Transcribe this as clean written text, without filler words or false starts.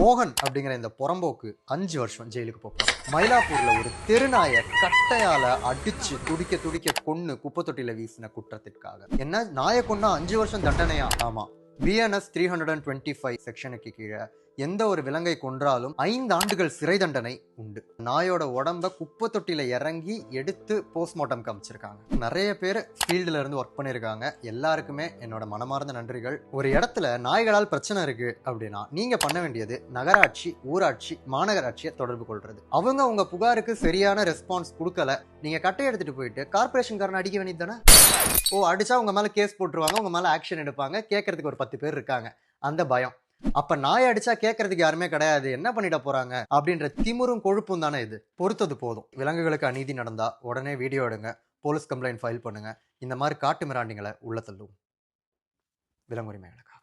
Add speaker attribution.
Speaker 1: மோகன் அப்படிங்கிற இந்த புறம்போக்கு 5 வருஷம் ஜெயிலுக்கு போப்பான். மயிலாப்பூர்ல ஒரு தெருநாயை கட்டையால அடிச்சு துடிக்க துடிக்க கொன்னு குப்பை தொட்டியில வீசின குற்றத்திற்காக. என்ன, நாயை கொன்னா 5 வருஷம் தண்டனையா? ஆமா. BNS 325 செக்ஷனுக்கு கீழே எந்த ஒரு விலங்கை கொன்றாலும் 5 ஆண்டுகள் சிறை தண்டனை உண்டு. நாயோட உடம்ப குப்பை தொட்டியில இறங்கி எடுத்து போஸ்ட்மார்ட்டம் காமிச்சிருக்காங்க. நிறைய பேர் ஃபீல்டுல இருந்து ஒர்க் பண்ணிருக்காங்க. எல்லாருக்குமே என்னோட மனமார்ந்த நன்றிகள். ஒரு இடத்துல நாய்களால் பிரச்சனை இருக்கு அப்படின்னா நீங்க பண்ண வேண்டியது நகராட்சி, ஊராட்சி, மாநகராட்சியை தொடர்பு கொள்றது. அவங்க உங்க புகாருக்கு சரியான ரெஸ்பான்ஸ் கொடுக்கல, நீங்க கட்டை எடுத்துட்டு போயிட்டு கார்பரேஷன்காரன் அடிக்க வேண்டியது தானே. அடிச்சா உங்க மேல கேஸ் போட்டுருவாங்க, உங்க மேல ஆக்ஷன் எடுப்பாங்க, கேட்கறதுக்கு ஒரு 10 பேர் இருக்காங்க, அந்த பயம். அப்ப நாய் அடிச்சா கேட்கறதுக்கு யாருமே கிடையாது, என்ன பண்ணிட போறாங்க அப்படின்ற திமிரும் கொழுப்பும் தானே இது. பொறுத்தது போதும். விலங்குகளுக்கு அநீதி நடந்தா உடனே வீடியோ எடுங்க, போலீஸ் கம்ப்ளைண்ட் ஃபைல் பண்ணுங்க. இந்த மாதிரி காட்டு மிராண்டிங்களை உள்ள தள்ளும். விலங்குரிமைகளுக்கு